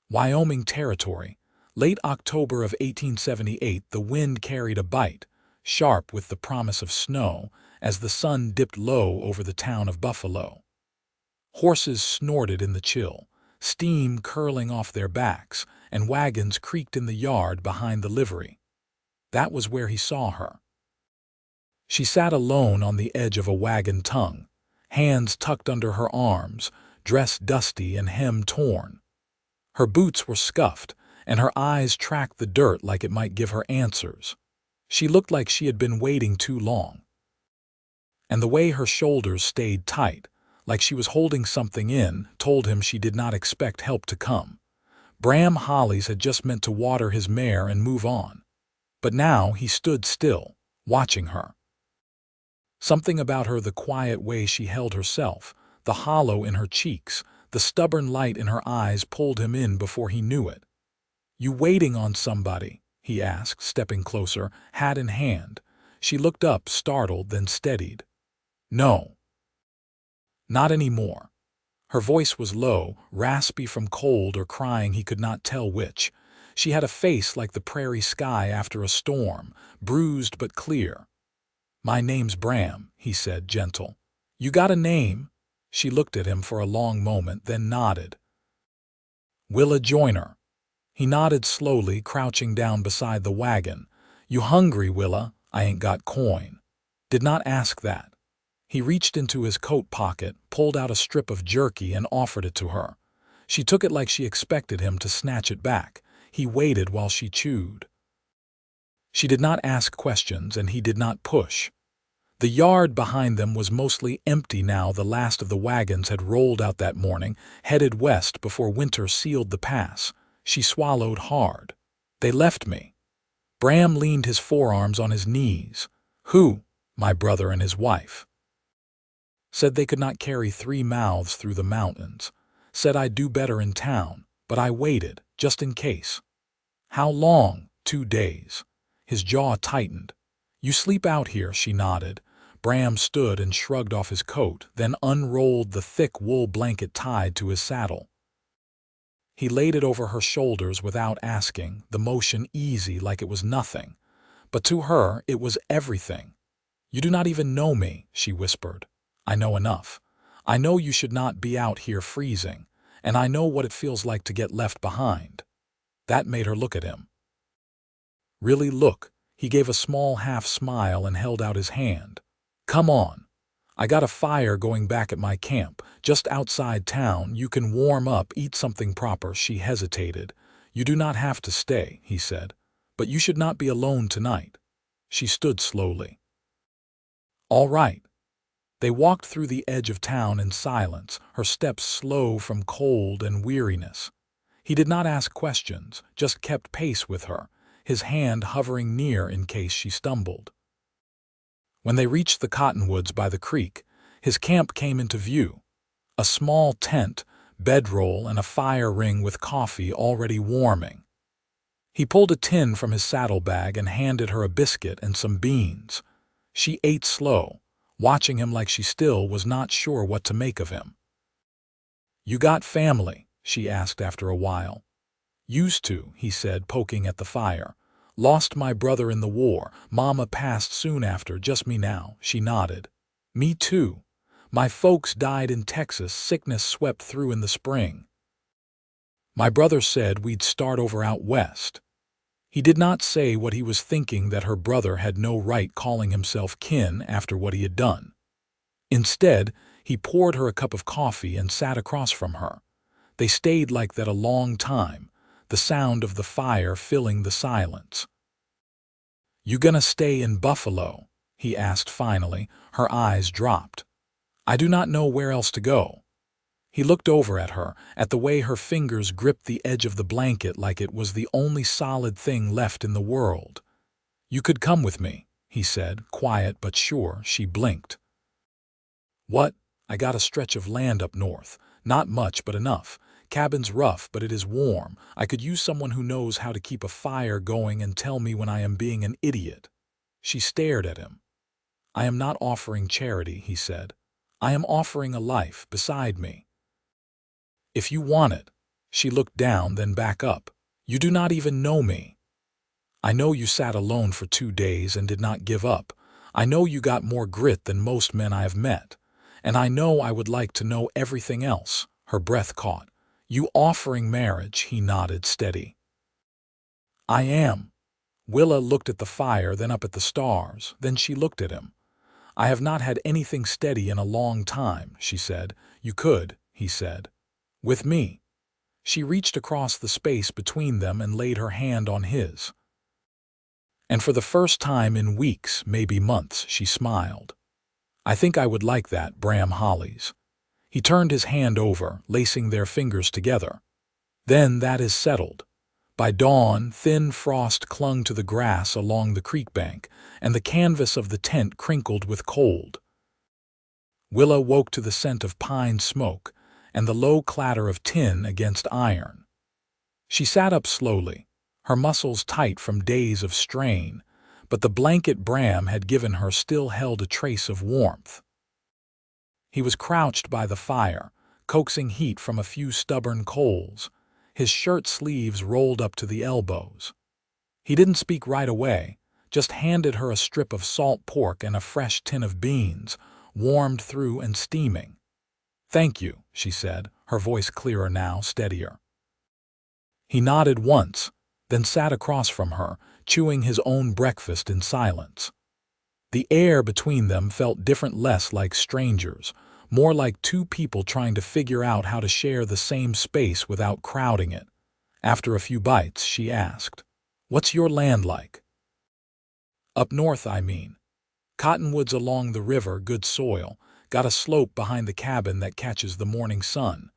Wyoming Territory. Late October of 1878, the wind carried a bite, sharp with the promise of snow, as the sun dipped low over the town of Buffalo. Horses snorted in the chill, steam curling off their backs, and wagons creaked in the yard behind the livery. That was where he saw her. She sat alone on the edge of a wagon tongue, hands tucked under her arms, dress dusty and hem torn. Her boots were scuffed, and her eyes tracked the dirt like it might give her answers. She looked like she had been waiting too long. And the way her shoulders stayed tight, like she was holding something in, told him she did not expect help to come. Bram Hollies had just meant to water his mare and move on. But now he stood still, watching her. Something about her, the quiet way she held herself, the hollow in her cheeks, the stubborn light in her eyes, pulled him in before he knew it. "You waiting on somebody?" he asked, stepping closer, hat in hand. She looked up, startled, then steadied. "No. Not anymore." Her voice was low, raspy from cold or crying, he could not tell which. She had a face like the prairie sky after a storm, bruised but clear. "My name's Bram," he said, gentle. "You got a name?" She looked at him for a long moment, then nodded. "Willa Joyner." He nodded slowly, crouching down beside the wagon. "You hungry, Willa?" "I ain't got coin." "Did not ask that." He reached into his coat pocket, pulled out a strip of jerky, and offered it to her. She took it like she expected him to snatch it back. He waited while she chewed. She did not ask questions, and he did not push. The yard behind them was mostly empty now. The last of the wagons had rolled out that morning, headed west before winter sealed the pass. She swallowed hard. "They left me." Bram leaned his forearms on his knees. "Who?" "My brother and his wife. Said they could not carry 3 mouths through the mountains. Said I'd do better in town, but I waited, just in case." "How long?" 2 days. His jaw tightened. "You sleep out here," she nodded. Bram stood and shrugged off his coat, then unrolled the thick wool blanket tied to his saddle. He laid it over her shoulders without asking, the motion easy like it was nothing. But to her it was everything. "You do not even know me," she whispered. "I know enough. I know you should not be out here freezing, and I know what it feels like to get left behind." That made her look at him. "Really look." He gave a small half smile and held out his hand. "Come on. I got a fire going back at my camp, just outside town. You can warm up, eat something proper." She hesitated. "You do not have to stay," he said. "But you should not be alone tonight." She stood slowly. "All right." They walked through the edge of town in silence, her steps slow from cold and weariness. He did not ask questions, just kept pace with her, his hand hovering near in case she stumbled. When they reached the cottonwoods by the creek, his camp came into view. A small tent, bedroll, and a fire ring with coffee already warming. He pulled a tin from his saddlebag and handed her a biscuit and some beans. She ate slow, watching him like she still was not sure what to make of him. "You got family?" she asked after a while. "Used to," he said, poking at the fire. "Lost my brother in the war. Mama passed soon after, just me now." She nodded. "Me too. My folks died in Texas. Sickness swept through in the spring. My brother said we'd start over out west." He did not say what he was thinking, that her brother had no right calling himself kin after what he had done. Instead, he poured her a cup of coffee and sat across from her. They stayed like that a long time, the sound of the fire filling the silence. "You gonna stay in Buffalo?" he asked finally. Her eyes dropped. "I do not know where else to go." He looked over at her, at the way her fingers gripped the edge of the blanket like it was the only solid thing left in the world. "You could come with me," he said, quiet but sure. She blinked. "What?" "I got a stretch of land up north. Not much, but enough. Cabin's rough, but it is warm. I could use someone who knows how to keep a fire going and tell me when I am being an idiot." She stared at him. "I am not offering charity," he said. "I am offering a life beside me. If you want it." She looked down, then back up. You do not even know me. I know you sat alone for 2 days and did not give up. I know you got more grit than most men I have met. And I know I would like to know everything else. Her breath caught. You offering marriage, he nodded, steady. I am. Willa looked at the fire, then up at the stars. Then she looked at him. I have not had anything steady in a long time, she said. You could, he said. With me. She reached across the space between them and laid her hand on his. And for the first time in weeks, maybe months, she smiled. I think I would like that, Bram Hollies. He turned his hand over, lacing their fingers together. Then that is settled. By dawn, thin frost clung to the grass along the creek bank, and the canvas of the tent crinkled with cold. Willa woke to the scent of pine smoke and the low clatter of tin against iron. She sat up slowly, her muscles tight from days of strain, but the blanket Bram had given her still held a trace of warmth. He was crouched by the fire, coaxing heat from a few stubborn coals, his shirt sleeves rolled up to the elbows. He didn't speak right away, just handed her a strip of salt pork and a fresh tin of beans, warmed through and steaming. Thank you, she said, her voice clearer now, steadier. He nodded once, then sat across from her, chewing his own breakfast in silence. The air between them felt different, less like strangers, more like two people trying to figure out how to share the same space without crowding it. After a few bites, she asked, What's your land like? Up north, I mean. Cottonwoods along the river, good soil, got a slope behind the cabin that catches the morning sun.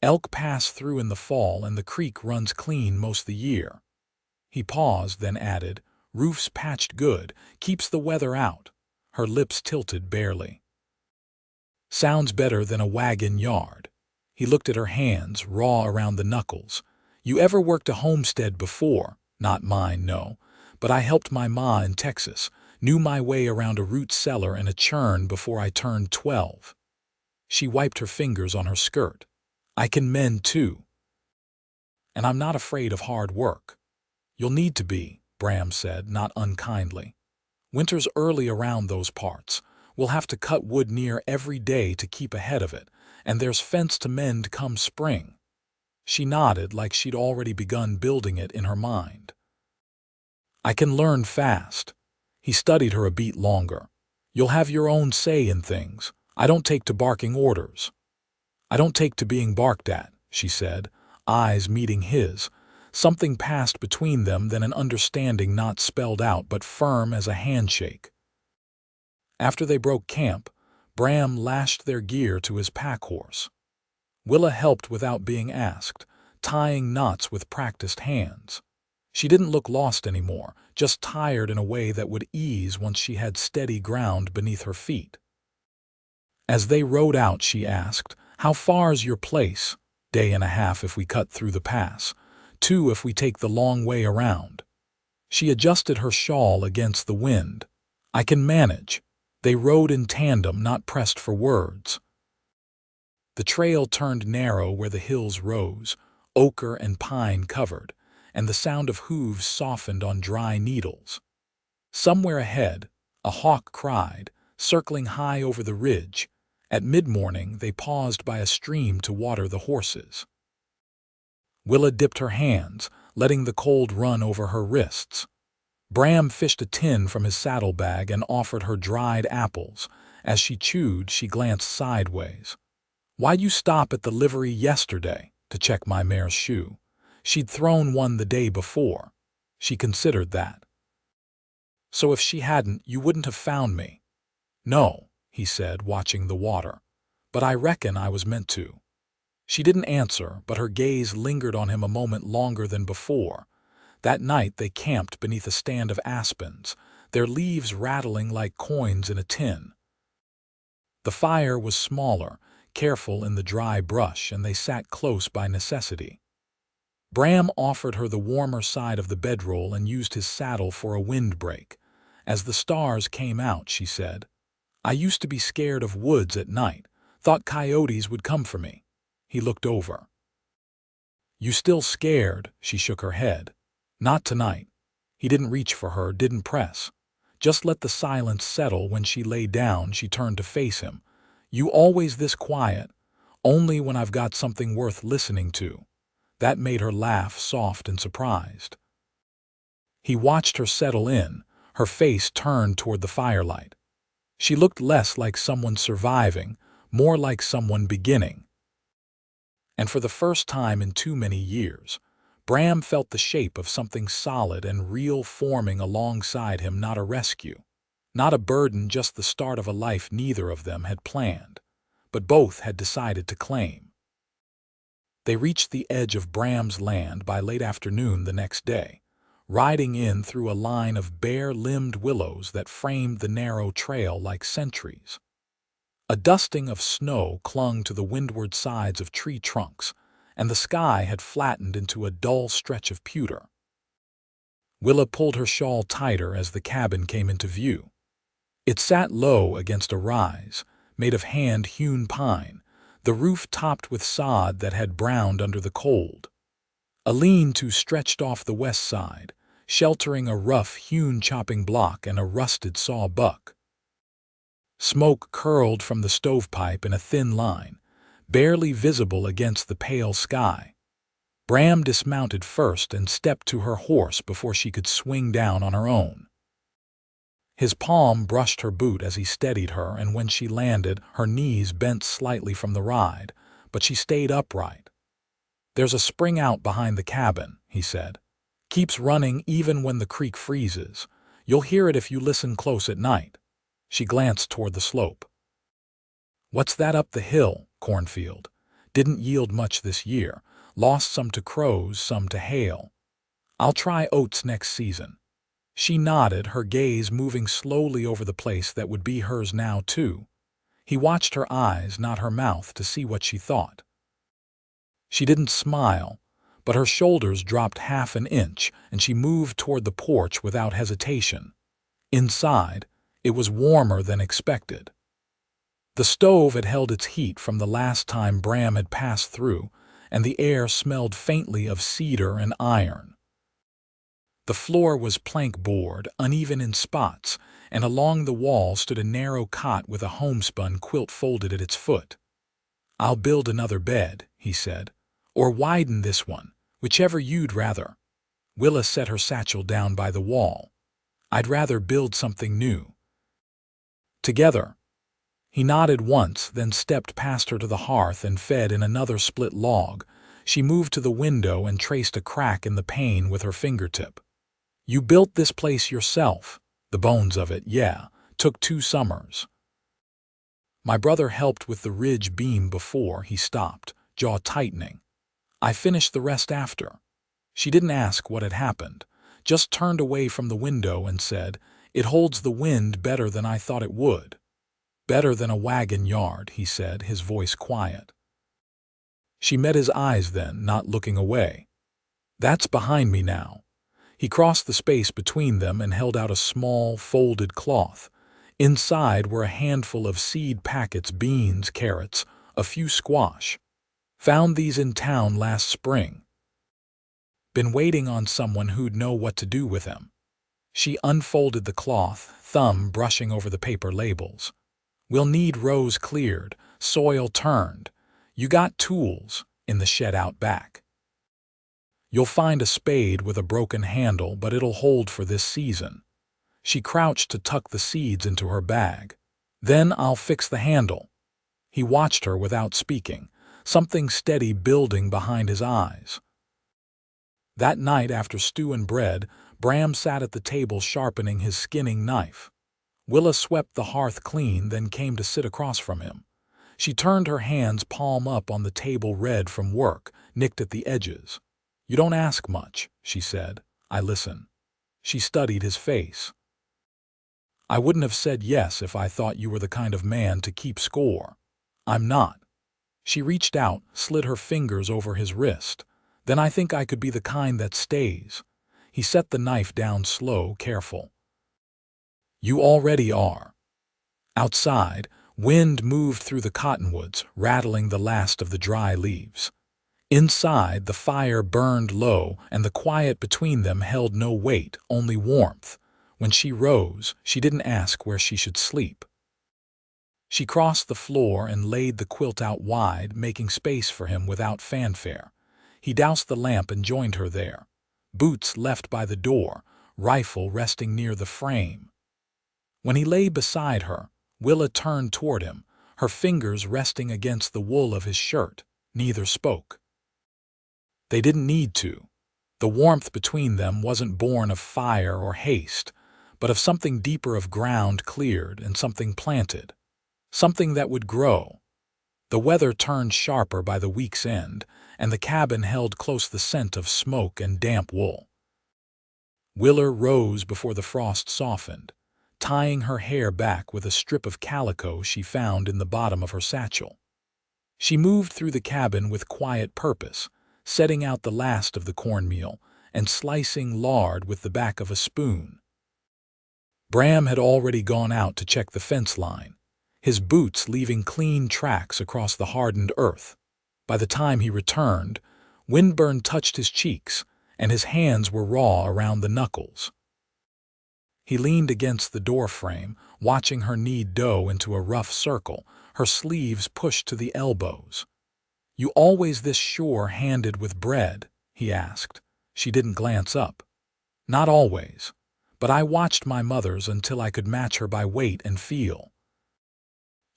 Elk pass through in the fall and the creek runs clean most the year. He paused, then added, Roof's patched good, keeps the weather out. Her lips tilted barely. Sounds better than a wagon yard. He looked at her hands, raw around the knuckles. You ever worked a homestead before? Not mine, no. But I helped my ma in Texas, knew my way around a root cellar and a churn before I turned 12. She wiped her fingers on her skirt. I can mend too. And I'm not afraid of hard work. You'll need to be, Bram said, not unkindly. Winter's early around those parts. We'll have to cut wood near every day to keep ahead of it, and there's fence to mend come spring. She nodded like she'd already begun building it in her mind. I can learn fast. He studied her a beat longer. You'll have your own say in things. I don't take to barking orders. I don't take to being barked at, she said, eyes meeting his. Something passed between them, then an understanding not spelled out but firm as a handshake. After they broke camp, Bram lashed their gear to his pack horse. Willa helped without being asked, tying knots with practiced hands. She didn't look lost anymore, just tired in a way that would ease once she had steady ground beneath her feet. As they rode out, she asked, How far's your place? 1.5 if we cut through the pass, 2 if we take the long way around. She adjusted her shawl against the wind. I can manage. They rode in tandem, not pressed for words. The trail turned narrow where the hills rose, ochre and pine covered, and the sound of hooves softened on dry needles. Somewhere ahead, a hawk cried, circling high over the ridge. At mid-morning, they paused by a stream to water the horses. Willa dipped her hands, letting the cold run over her wrists. Bram fished a tin from his saddlebag and offered her dried apples. As she chewed, she glanced sideways. Why'd you stop at the livery yesterday? To check my mare's shoe. She'd thrown one the day before. She considered that. So if she hadn't, you wouldn't have found me. No, he said, watching the water. But I reckon I was meant to. She didn't answer, but her gaze lingered on him a moment longer than before. That night they camped beneath a stand of aspens, their leaves rattling like coins in a tin. The fire was smaller, careful in the dry brush, and they sat close by necessity. Bram offered her the warmer side of the bedroll and used his saddle for a windbreak. As the stars came out, she said, I used to be scared of woods at night, thought coyotes would come for me. He looked over. "You still scared?" She shook her head. "Not tonight." He didn't reach for her, didn't press. Just let the silence settle. When she lay down, she turned to face him. "You always this quiet?" "Only when I've got something worth listening to." That made her laugh, soft and surprised. He watched her settle in, her face turned toward the firelight. She looked less like someone surviving, more like someone beginning. And for the first time in too many years, Bram felt the shape of something solid and real forming alongside him, not a rescue, not a burden, just the start of a life neither of them had planned, but both had decided to claim. They reached the edge of Bram's land by late afternoon the next day, riding in through a line of bare-limbed willows that framed the narrow trail like sentries. A dusting of snow clung to the windward sides of tree trunks, and the sky had flattened into a dull stretch of pewter. Willa pulled her shawl tighter as the cabin came into view. It sat low against a rise, made of hand-hewn pine, the roof topped with sod that had browned under the cold. A lean-to stretched off the west side, sheltering a rough-hewn chopping block and a rusted saw buck. Smoke curled from the stovepipe in a thin line, barely visible against the pale sky. Bram dismounted first and stepped to her horse before she could swing down on her own. His palm brushed her boot as he steadied her, and when she landed, her knees bent slightly from the ride, but she stayed upright. "There's a spring out behind the cabin," he said. "Keeps running even when the creek freezes. You'll hear it if you listen close at night." She glanced toward the slope. "What's that up the hill?" "Cornfield. Didn't yield much this year. Lost some to crows, some to hail. I'll try oats next season." She nodded, her gaze moving slowly over the place that would be hers now, too. He watched her eyes, not her mouth, to see what she thought. She didn't smile, but her shoulders dropped half an inch, and she moved toward the porch without hesitation. Inside, it was warmer than expected. The stove had held its heat from the last time Bram had passed through, and the air smelled faintly of cedar and iron. The floor was plank board, uneven in spots, and along the wall stood a narrow cot with a homespun quilt folded at its foot. "I'll build another bed," he said, "or widen this one, whichever you'd rather." Willa set her satchel down by the wall. "I'd rather build something new." "Together." He nodded once, then stepped past her to the hearth and fed in another split log. She moved to the window and traced a crack in the pane with her fingertip. "You built this place yourself?" "The bones of it, yeah. Took 2 summers. My brother helped with the ridge beam before." He stopped, jaw tightening. "I finished the rest after." She didn't ask what had happened, just turned away from the window and said, "It holds the wind better than I thought it would." "Better than a wagon yard," he said, his voice quiet. She met his eyes then, not looking away. "That's behind me now." He crossed the space between them and held out a small, folded cloth. Inside were a handful of seed packets, beans, carrots, a few squash. "Found these in town last spring. Been waiting on someone who'd know what to do with them." She unfolded the cloth, thumb brushing over the paper labels. "We'll need rows cleared, soil turned. You got tools in the shed out back. You'll find a spade with a broken handle, but it'll hold for this season." She crouched to tuck the seeds into her bag. "Then I'll fix the handle." He watched her without speaking, something steady building behind his eyes. That night, after stew and bread, Bram sat at the table sharpening his skinning knife. Willa swept the hearth clean, then came to sit across from him. She turned her hands palm up on the table, red from work, nicked at the edges. "You don't ask much," she said. "I listen." She studied his face. "I wouldn't have said yes if I thought you were the kind of man to keep score. I'm not." She reached out, slid her fingers over his wrist. "Then I think I could be the kind that stays." He set the knife down slow, careful. "You already are." Outside, wind moved through the cottonwoods, rattling the last of the dry leaves. Inside, the fire burned low, and the quiet between them held no weight, only warmth. When she rose, she didn't ask where she should sleep. She crossed the floor and laid the quilt out wide, making space for him without fanfare. He doused the lamp and joined her there. Boots left by the door, rifle resting near the frame. When he lay beside her, Willa turned toward him, her fingers resting against the wool of his shirt. Neither spoke. They didn't need to. The warmth between them wasn't born of fire or haste, but of something deeper, of ground cleared and something planted. Something that would grow. The weather turned sharper by the week's end, and the cabin held close the scent of smoke and damp wool. Willa rose before the frost softened, tying her hair back with a strip of calico she found in the bottom of her satchel. She moved through the cabin with quiet purpose, setting out the last of the cornmeal and slicing lard with the back of a spoon. Bram had already gone out to check the fence line, his boots leaving clean tracks across the hardened earth. By the time he returned, windburn touched his cheeks, and his hands were raw around the knuckles. He leaned against the doorframe, watching her knead dough into a rough circle, her sleeves pushed to the elbows. "You always this sure-handed with bread?" he asked. She didn't glance up. "Not always, but I watched my mother's until I could match her by weight and feel."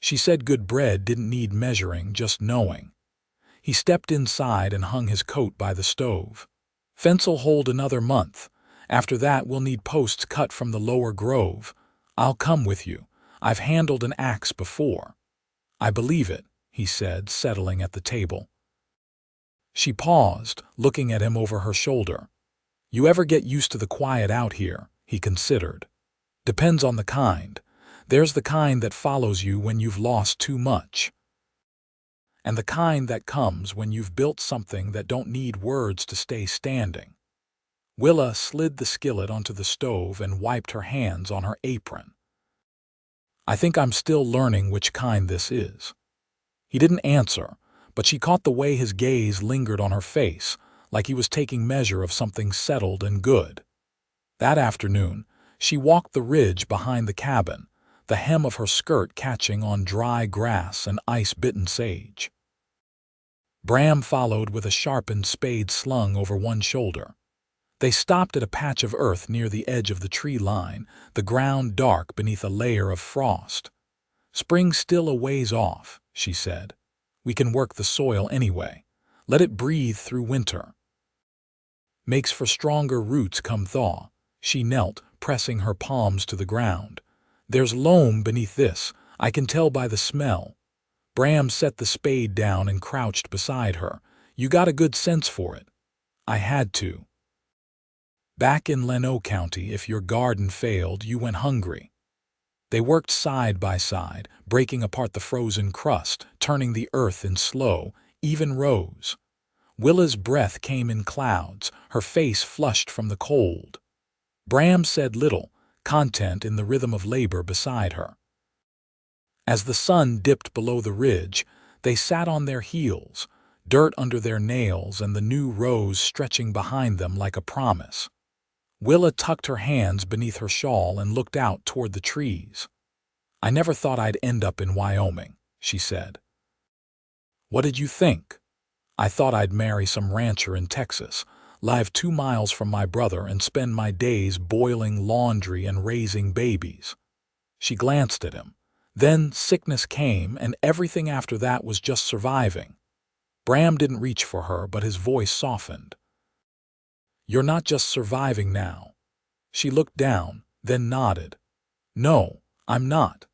She said good bread didn't need measuring, just knowing. He stepped inside and hung his coat by the stove. "Fence'll hold another month. After that we'll need posts cut from the lower grove. I'll come with you. I've handled an axe before." "I believe it," he said, settling at the table. She paused, looking at him over her shoulder. "You ever get used to the quiet out here?" he considered. "Depends on the kind. There's the kind that follows you when you've lost too much. And the kind that comes when you've built something that don't need words to stay standing." Willa slid the skillet onto the stove and wiped her hands on her apron. "I think I'm still learning which kind this is." He didn't answer, but she caught the way his gaze lingered on her face, like he was taking measure of something settled and good. That afternoon, she walked the ridge behind the cabin, the hem of her skirt catching on dry grass and ice-bitten sage. Bram followed with a sharpened spade slung over one shoulder. They stopped at a patch of earth near the edge of the tree line, the ground dark beneath a layer of frost. "Spring's still a ways off," she said. "We can work the soil anyway. Let it breathe through winter. Makes for stronger roots come thaw." She knelt, pressing her palms to the ground. "There's loam beneath this, I can tell by the smell." Bram set the spade down and crouched beside her. "You got a good sense for it." "I had to. Back in Leno County, if your garden failed, you went hungry." They worked side by side, breaking apart the frozen crust, turning the earth in slow, even rows. Willa's breath came in clouds, her face flushed from the cold. Bram said little, content in the rhythm of labor beside her. As the sun dipped below the ridge, they sat on their heels, dirt under their nails and the new rows stretching behind them like a promise. Willa tucked her hands beneath her shawl and looked out toward the trees. "I never thought I'd end up in Wyoming," she said. "What did you think?" "I thought I'd marry some rancher in Texas, live 2 miles from my brother and spend my days boiling laundry and raising babies." She glanced at him. Then sickness came, and everything after that was just surviving. Bram didn't reach for her, but his voice softened. "You're not just surviving now." She looked down, then nodded. "No, I'm not."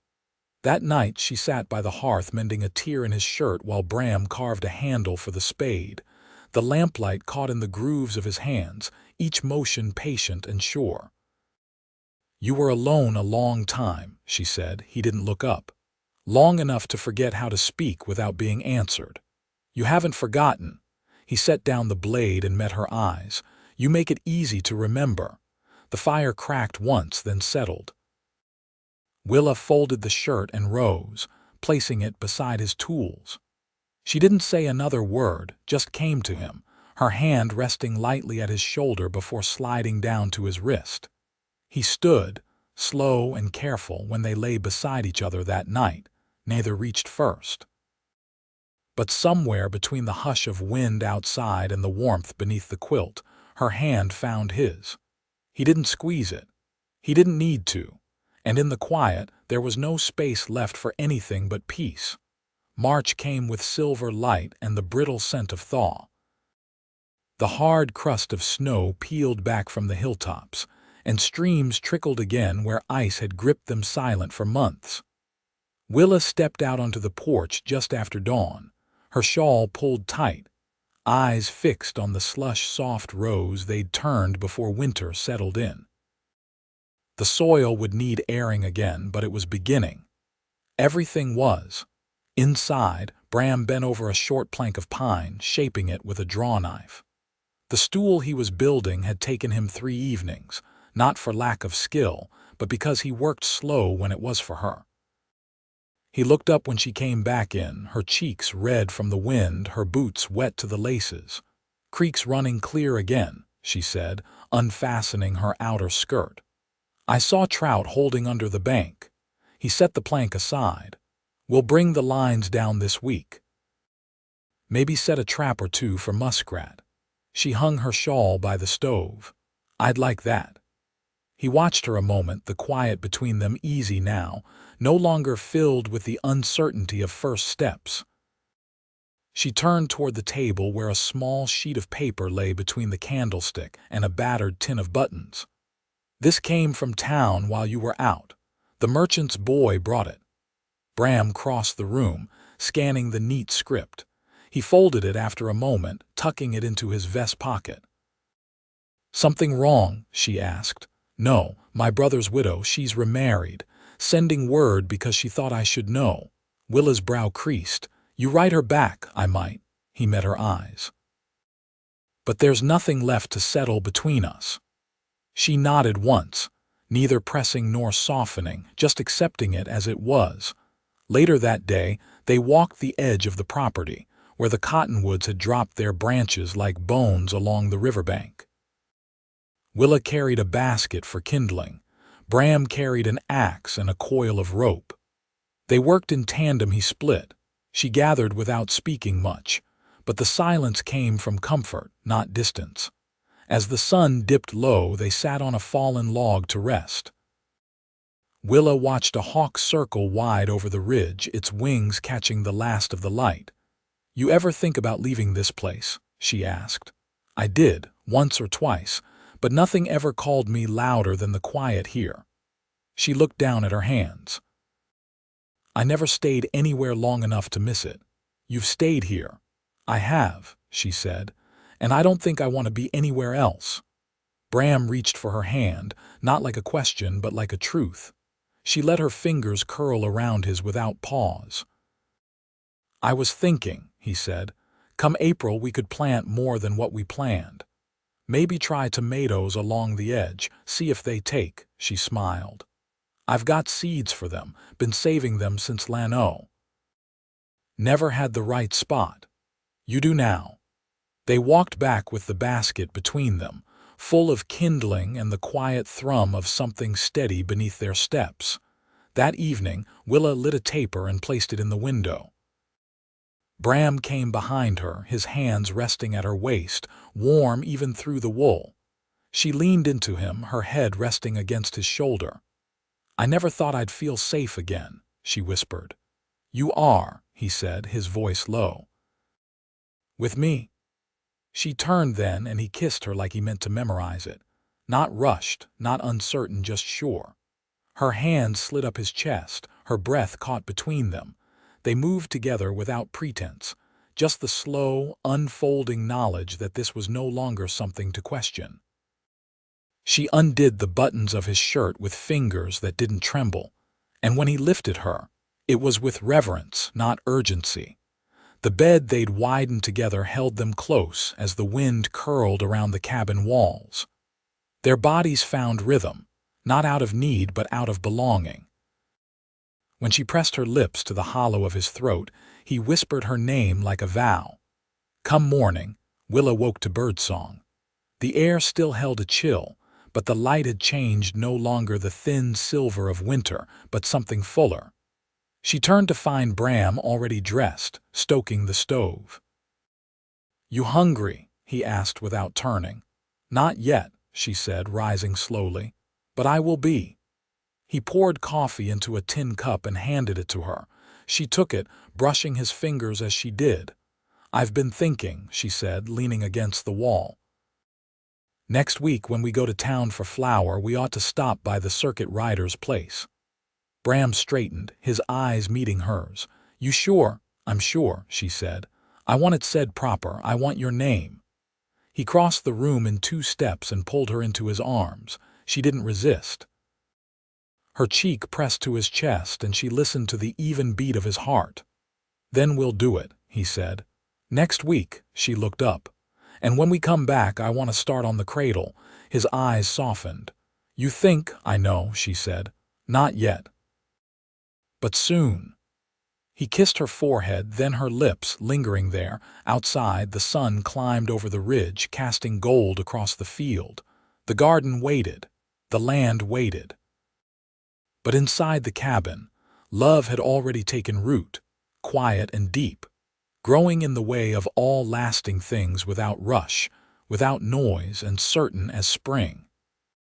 That night she sat by the hearth mending a tear in his shirt while Bram carved a handle for the spade. The lamplight caught in the grooves of his hands, each motion patient and sure. "You were alone a long time," she said. He didn't look up. "Long enough to forget how to speak without being answered." "You haven't forgotten." He set down the blade and met her eyes. "You make it easy to remember." The fire cracked once, then settled. Willa folded the shirt and rose, placing it beside his tools. She didn't say another word, just came to him, her hand resting lightly at his shoulder before sliding down to his wrist. He stood, slow and careful, when they lay beside each other that night. Neither reached first. But somewhere between the hush of wind outside and the warmth beneath the quilt, her hand found his. He didn't squeeze it. He didn't need to. And in the quiet, there was no space left for anything but peace. March came with silver light and the brittle scent of thaw. The hard crust of snow peeled back from the hilltops, and streams trickled again where ice had gripped them silent for months. Willa stepped out onto the porch just after dawn, her shawl pulled tight, eyes fixed on the slush-soft rows they'd turned before winter settled in. The soil would need airing again, but it was beginning. Everything was. Inside, Bram bent over a short plank of pine, shaping it with a draw-knife. The stool he was building had taken him 3 evenings, not for lack of skill, but because he worked slow when it was for her. He looked up when she came back in, her cheeks red from the wind, her boots wet to the laces. "Creek's running clear again," she said, unfastening her outer skirt. "I saw trout holding under the bank." He set the plank aside. "We'll bring the lines down this week. Maybe set a trap or 2 for muskrat." She hung her shawl by the stove. "I'd like that." He watched her a moment, the quiet between them easy now, no longer filled with the uncertainty of first steps. She turned toward the table where a small sheet of paper lay between the candlestick and a battered tin of buttons. "This came from town while you were out. The merchant's boy brought it." Bram crossed the room, scanning the neat script. He folded it after a moment, tucking it into his vest pocket. "Something wrong?" she asked. "No, my brother's widow, she's remarried. Sending word because she thought I should know." Willa's brow creased. "You write her back, I might." He met her eyes. "But there's nothing left to settle between us." She nodded once, neither pressing nor softening, just accepting it as it was. Later that day, they walked the edge of the property, where the cottonwoods had dropped their branches like bones along the riverbank. Willa carried a basket for kindling. Bram carried an axe and a coil of rope. They worked in tandem. He split. She gathered without speaking much, but the silence came from comfort, not distance. As the sun dipped low, they sat on a fallen log to rest. Willa watched a hawk circle wide over the ridge, its wings catching the last of the light. "You ever think about leaving this place?" she asked. "I did, once or twice, but nothing ever called me louder than the quiet here." She looked down at her hands. "I never stayed anywhere long enough to miss it. You've stayed here." "I have," she said, "and I don't think I want to be anywhere else." Bram reached for her hand, not like a question but like a truth. She let her fingers curl around his without pause. "I was thinking," he said, "come April we could plant more than what we planned. Maybe try tomatoes along the edge, see if they take." She smiled. "I've got seeds for them, been saving them since Lano. Never had the right spot. You do now." They walked back with the basket between them, full of kindling and the quiet thrum of something steady beneath their steps. That evening, Willa lit a taper and placed it in the window. Bram came behind her, his hands resting at her waist, warm even through the wool. She leaned into him, her head resting against his shoulder. "I never thought I'd feel safe again," she whispered. "You are," he said, his voice low. "With me?" She turned then, and he kissed her like he meant to memorize it. Not rushed, not uncertain, just sure. Her hand slid up his chest, her breath caught between them. They moved together without pretense, just the slow, unfolding knowledge that this was no longer something to question. She undid the buttons of his shirt with fingers that didn't tremble, and when he lifted her, it was with reverence, not urgency. The bed they'd widened together held them close as the wind curled around the cabin walls. Their bodies found rhythm, not out of need but out of belonging. When she pressed her lips to the hollow of his throat, he whispered her name like a vow. Come morning, Willa woke to birdsong. The air still held a chill, but the light had changed, no longer the thin silver of winter, but something fuller. She turned to find Bram already dressed, stoking the stove. "You hungry?" he asked without turning. "Not yet," she said, rising slowly. "But I will be." He poured coffee into a tin cup and handed it to her. She took it, brushing his fingers as she did. "I've been thinking," she said, leaning against the wall. "Next week when we go to town for flour, we ought to stop by the circuit rider's place." Bram straightened, his eyes meeting hers. "You sure?" "I'm sure," she said. "I want it said proper. I want your name." He crossed the room in 2 steps and pulled her into his arms. She didn't resist. Her cheek pressed to his chest, and she listened to the even beat of his heart. "Then we'll do it," he said. "Next week." She looked up. "And when we come back, I want to start on the cradle." His eyes softened. "You think I know," she said. "Not yet. But soon." He kissed her forehead, then her lips, lingering there. Outside, the sun climbed over the ridge, casting gold across the field. The garden waited. The land waited. But inside the cabin, love had already taken root, quiet and deep, growing in the way of all lasting things, without rush, without noise, and certain as spring.